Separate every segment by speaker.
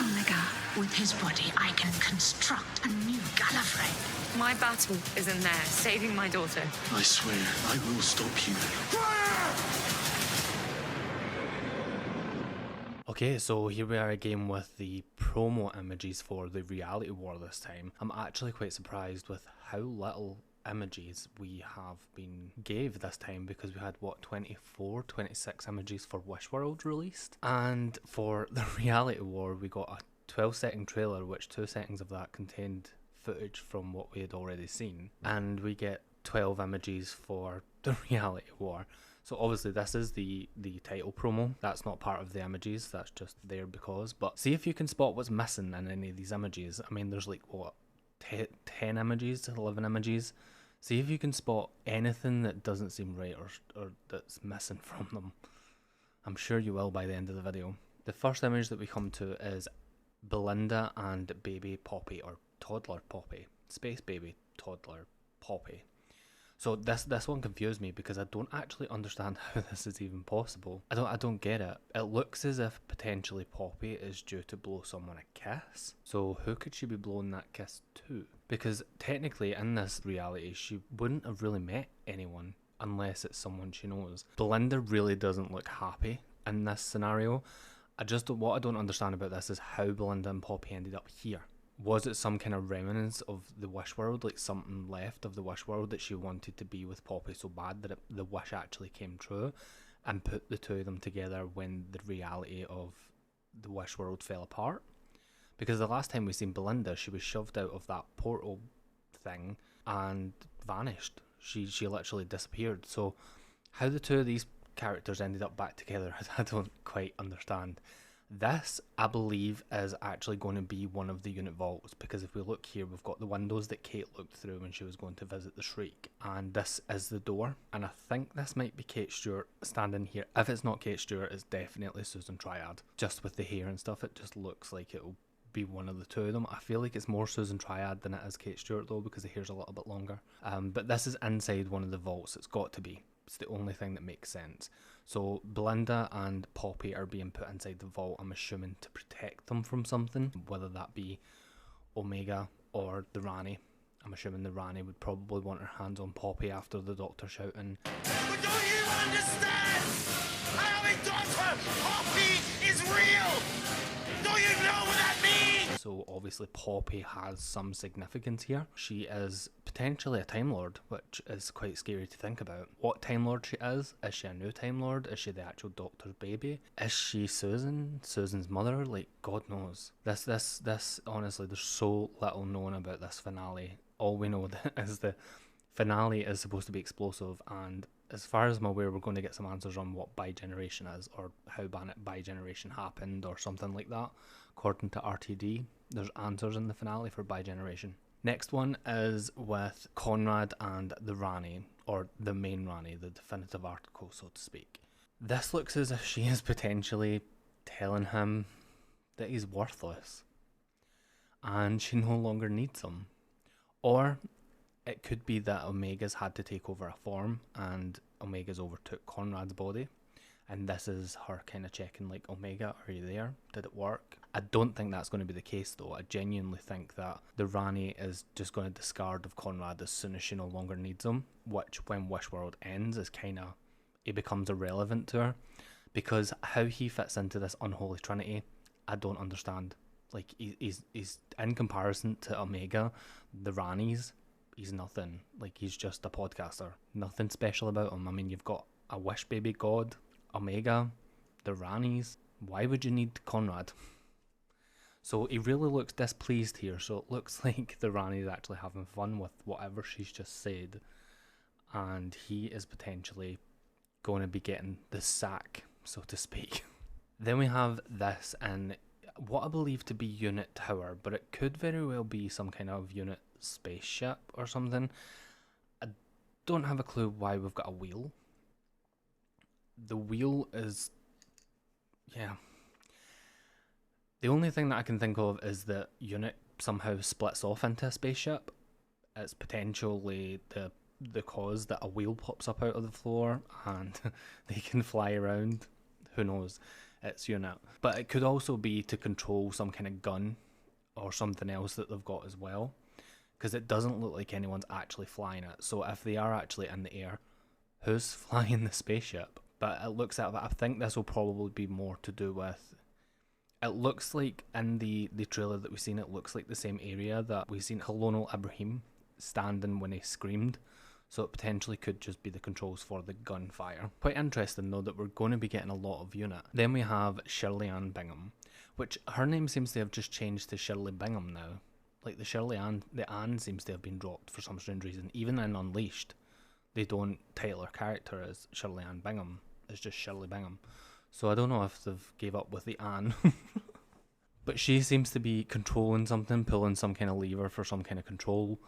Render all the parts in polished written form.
Speaker 1: ᴍᴏᴅᴜᴜᴜ. With his body, I can construct a new Gallifrey.
Speaker 2: My battle is in there, saving my daughter.
Speaker 3: I swear, I will stop you.
Speaker 4: Okay, so here we are again with the promo images for the reality war this time. I'm actually quite surprised with how little images we have been gave this time, because we had what, 24, 26 images for Wishworld released, and for the reality war we got a 12-second trailer, which 2 seconds of that contained footage from what we had already seen, and we get 12 images for the reality war. So obviously this is the title promo. That's not part of the images, that's just there because. But see if you can spot what's missing in any of these images. I mean, there's like, what, 10 images, 11 images. See if you can spot anything that doesn't seem right or that's missing from them. I'm sure you will by the end of the video. The first image that we come to is Belinda and baby Poppy, or toddler Poppy. Space baby toddler Poppy. So this one confused me because I don't actually understand how this is even possible. I don't get it. It looks as if potentially Poppy is due to blow someone a kiss. So who could she be blowing that kiss to? Because technically in this reality she wouldn't have really met anyone unless it's someone she knows. Belinda really doesn't look happy in this scenario. What I don't understand about this is how Belinda and Poppy ended up here. Was it some kind of remnants of the wish world, like something left of the wish world that she wanted to be with Poppy so bad that the wish actually came true and put the two of them together when the reality of the wish world fell apart? Because the last time we seen Belinda, she was shoved out of that portal thing and vanished. She literally disappeared. So how the two of these characters ended up back together, I don't quite understand. This, I believe, is actually going to be one of the unit vaults, because if we look here, we've got the windows that Kate looked through when she was going to visit the Shriek, and this is the door, and I think this might be Kate Stewart standing here. If it's not Kate Stewart, it's definitely Susan Triad. Just with the hair and stuff, it just looks like it'll be one of the two of them. I feel like it's more Susan Triad than it is Kate Stewart though, because the hair's a little bit longer. But this is inside one of the vaults. It's got to be. It's the only thing that makes sense. So Belinda and Poppy are being put inside the vault, I'm assuming, to protect them from something, whether that be Omega or the Rani. I'm assuming the Rani would probably want her hands on Poppy after the doctor shouting,
Speaker 5: But don't you understand? I have a daughter! Poppy is real! Don't you know what that means?
Speaker 4: So obviously Poppy has some significance here. She is potentially a Time Lord, which is quite scary to think about. What Time Lord she is she a new Time Lord? Is she the actual Doctor's baby? Is she Susan's mother? Like, God knows. This honestly, there's so little known about this finale. All we know is the finale is supposed to be explosive, and as far as I'm aware, we're going to get some answers on what bi-generation is, or how bi-generation happened, or something like that. According to RTD, there's answers in the finale for bi-generation. Next one is with Conrad and the Rani, or the main Rani, the definitive article, so to speak. This looks as if she is potentially telling him that he's worthless, and she no longer needs him. Or it could be that Omega's had to take over a form, and Omega's overtook Conrad's body, and this is her kind of checking, like, Omega, are you there? Did it work? I don't think that's going to be the case though. I genuinely think that the Rani is just going to discard of Conrad as soon as she no longer needs him, which when Wishworld ends is kind of, it becomes irrelevant to her, because how he fits into this unholy trinity, I don't understand. Like, he's in comparison to Omega, the Ranis, he's nothing. Like, he's just a podcaster. Nothing special about him. I mean, you've got a wish baby god, Omega, the Ranis. Why would you need Conrad? So he really looks displeased here. So it looks like the Rani is actually having fun with whatever she's just said, and he is potentially going to be getting the sack, so to speak. Then we have this in what I believe to be Unit Tower, but it could very well be some kind of unit spaceship or something. I don't have a clue why we've got a wheel. The wheel is, yeah. The only thing that I can think of is that unit somehow splits off into a spaceship. It's potentially the cause that a wheel pops up out of the floor and they can fly around. Who knows? its unit. But it could also be to control some kind of gun or something else that they've got as well, because it doesn't look like anyone's actually flying it. So if they are actually in the air, who's flying the spaceship? But it looks at that. I think this will probably be more to do with. It looks like in the trailer that we've seen, it looks like the same area that we've seen Colonel Ibrahim standing when he screamed. So it potentially could just be the controls for the gunfire. Quite interesting though that we're going to be getting a lot of unit. Then we have Shirley Ann Bingham, which her name seems to have just changed to Shirley Bingham now. Like the Shirley Ann, the Ann seems to have been dropped for some strange reason. Even in Unleashed, they don't title her character as Shirley Ann Bingham. It's just Shirley Bingham. So I don't know if they've gave up with the Ann. But she seems to be controlling something, pulling some kind of lever for some kind of control,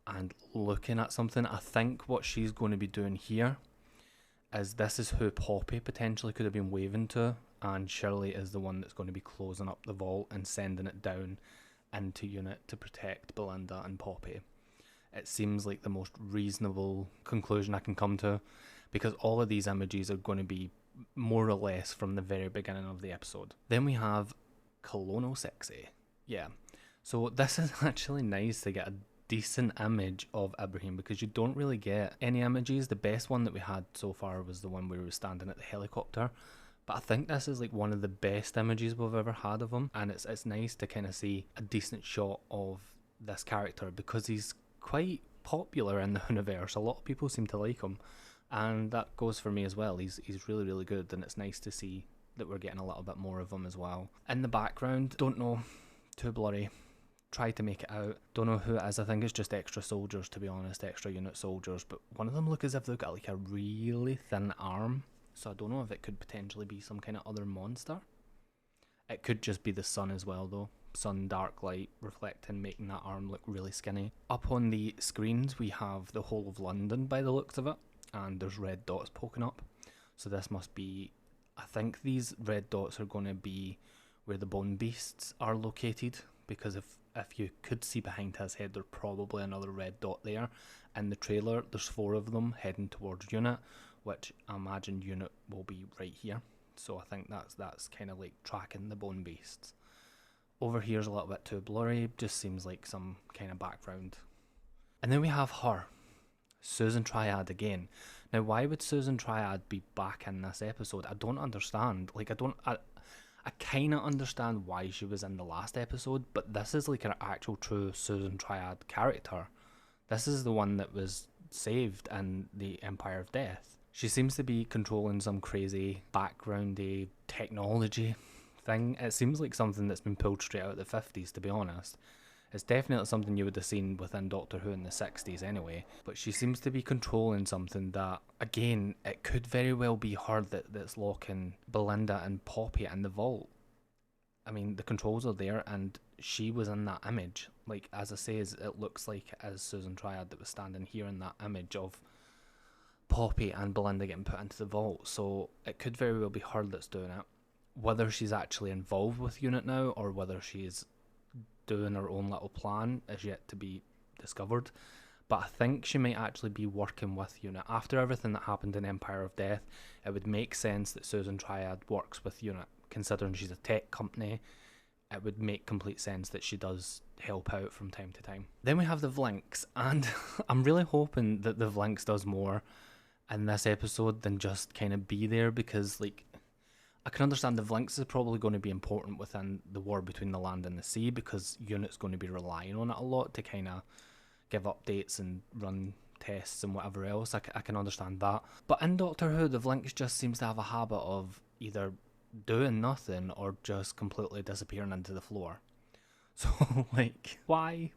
Speaker 4: and looking at something. I think what she's going to be doing here is this is who Poppy potentially could have been waving to, and Shirley is the one that's going to be closing up the vault and sending it down into unit to protect Belinda and Poppy. It seems like the most reasonable conclusion I can come to, because all of these images are going to be more or less from the very beginning of the episode. Then we have ᴠᴅᴇᴏ. Yeah, so this is actually nice to get a decent image of Ibrahim, because you don't really get any images. The best one that we had so far was the one where we were standing at the helicopter, but I think this is like one of the best images we've ever had of him, and it's nice to kind of see a decent shot of this character, because he's quite popular in the universe. A lot of people seem to like him, and that goes for me as well. He's really, really good, and it's nice to see that we're getting a little bit more of him as well. In the background, don't know, too blurry. Try to make it out. Don't know who it is. I think it's just extra soldiers, to be honest, extra unit soldiers, but one of them look as if they've got like a really thin arm, so I don't know if it could potentially be some kind of other monster. It could just be the sun as well though. Sun, dark light reflecting, making that arm look really skinny. Up on the screens we have the whole of London by the looks of it, and there's red dots poking up, so this must be, I think these red dots are going to be where the bone beasts are located, because if you could see behind his head, there's probably another red dot there. In the trailer there's 4 of them heading towards unit, which I imagine unit will be right here, so I think that's kind of like tracking the bone beasts. Over here's a little bit too blurry, just seems like some kind of background. And then we have her, Susan Triad again. Now why would Susan Triad be back in this episode? I don't understand. Like I kind of understand why she was in the last episode, but this is like an actual true Susan Triad character. This is the one that was saved in the Empire of Death. She seems to be controlling some crazy backgroundy technology thing. It seems like something that's been pulled straight out of the 50s, to be honest. It's definitely something you would have seen within Doctor Who in the 60s anyway, but she seems to be controlling something that, again, it could very well be her that's locking Belinda and Poppy in the vault. I mean, the controls are there, and she was in that image. Like, as I say, it looks like it is Susan Triad that was standing here in that image of Poppy and Belinda getting put into the vault, so it could very well be her that's doing it. Whether she's actually involved with Unit now, or whether she's doing her own little plan, is yet to be discovered, but I think she might actually be working with Unit. After everything that happened in Empire of Death, it would make sense that Susan Triad works with Unit. Considering she's a tech company, it would make complete sense that she does help out from time to time. Then we have the Vlinks, and I'm really hoping that the Vlinks does more in this episode than just kind of be there, because like, I can understand the Vlinks is probably going to be important within the war between the land and the sea, because Unit's going to be relying on it a lot to kind of give updates and run tests and whatever else. I can understand that. But in Doctor Who, the Vlinks just seems to have a habit of either doing nothing or just completely disappearing into the floor. So, like, why?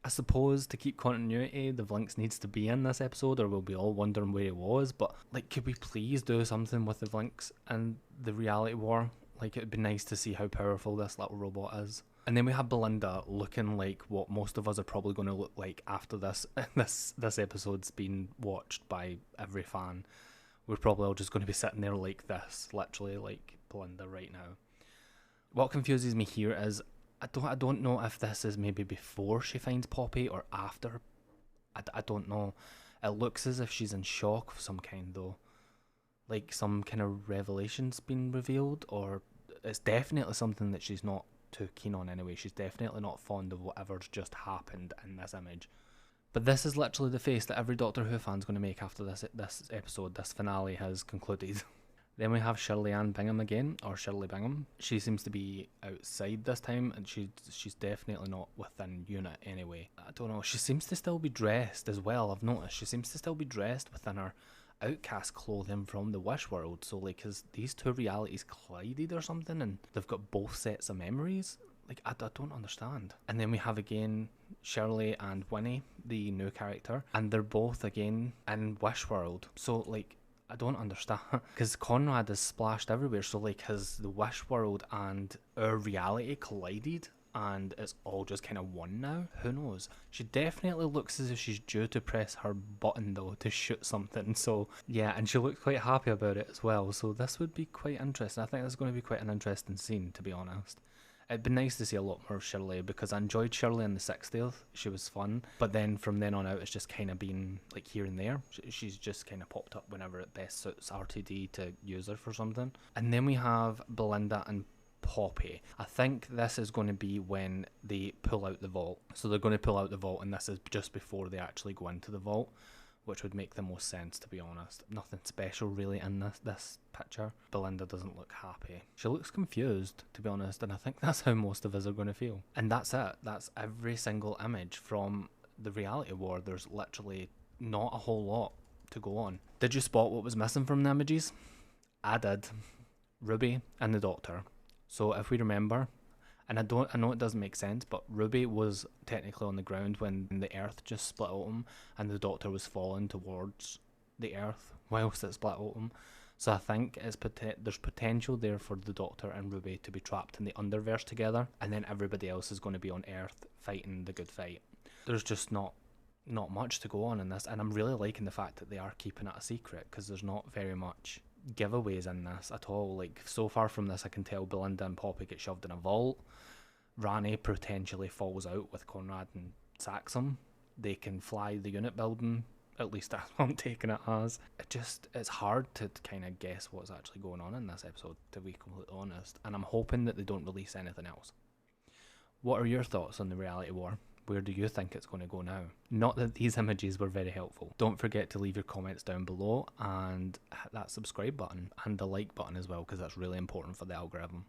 Speaker 4: I suppose to keep continuity, the Vlinks needs to be in this episode, or we'll be all wondering where he was, but, like, could we please do something with the Vlinks and the reality war? Like, it'd be nice to see how powerful this little robot is. And then we have Belinda looking like what most of us are probably going to look like after this episode's been watched by every fan. We're probably all just going to be sitting there like this, literally like Belinda right now. What confuses me here is I don't know if this is maybe before she finds Poppy or after. I don't know. It looks as if she's in shock of some kind though. like some kind of revelation's been revealed, or it's definitely something that she's not too keen on anyway. She's definitely not fond of whatever's just happened in this image. But this is literally the face that every Doctor Who fan's going to make after this episode. This finale has concluded. Then we have Shirley Ann Bingham again, or Shirley Bingham. She seems to be outside this time, and she's definitely not within unit anyway. I don't know, she seems to still be dressed as well, I've noticed. She seems to still be dressed within her outcast clothing from the Wish world. So like, has these two realities collided or something, and they've got both sets of memories? Like, I don't understand. And then we have again Shirley and Winnie, the new character, and they're both again in Wish world. So like, I don't understand, because Conrad is splashed everywhere. So like, has the Wish world and our reality collided and it's all just kind of one now? Who knows? She definitely looks as if she's due to press her button though to shoot something. So yeah, and she looks quite happy about it as well. So this would be quite interesting. I think this is going to be quite an interesting scene, to be honest. It'd be nice to see a lot more of Shirley, because I enjoyed Shirley in the 60th. She was fun. But then from then on out, it's just kind of been like here and there. She's just kind of popped up whenever it best suits RTD to use her for something. And then we have Belinda and Poppy. I think this is going to be when they pull out the vault. So they're going to pull out the vault, and this is just before they actually go into the vault, which would make the most sense, to be honest. Nothing special really in this picture. Belinda doesn't look happy. She looks confused, to be honest, and I think that's how most of us are going to feel. And that's it. That's every single image from the reality war. There's literally not a whole lot to go on. Did you spot what was missing from the images? I did. Ruby and the Doctor. So if we remember, and I know it doesn't make sense, but Ruby was technically on the ground when the Earth just split open, and the Doctor was falling towards the Earth whilst it split open. So I think there's potential there for the Doctor and Ruby to be trapped in the Underverse together, and then everybody else is going to be on Earth fighting the good fight. There's just not much to go on in this, and I'm really liking the fact that they are keeping it a secret, because there's not very much giveaways in this at all. Like, so far from this, I can tell Belinda and Poppy get shoved in a vault. Rani potentially falls out with Conrad and sacks him. They can fly the unit building. At least that's what I'm taking it as. It's hard to kind of guess what's actually going on in this episode, to be completely honest. And I'm hoping that they don't release anything else. What are your thoughts on the reality war? Where do you think it's going to go now? Not that these images were very helpful. Don't forget to leave your comments down below and hit that subscribe button and the like button as well, because that's really important for the algorithm.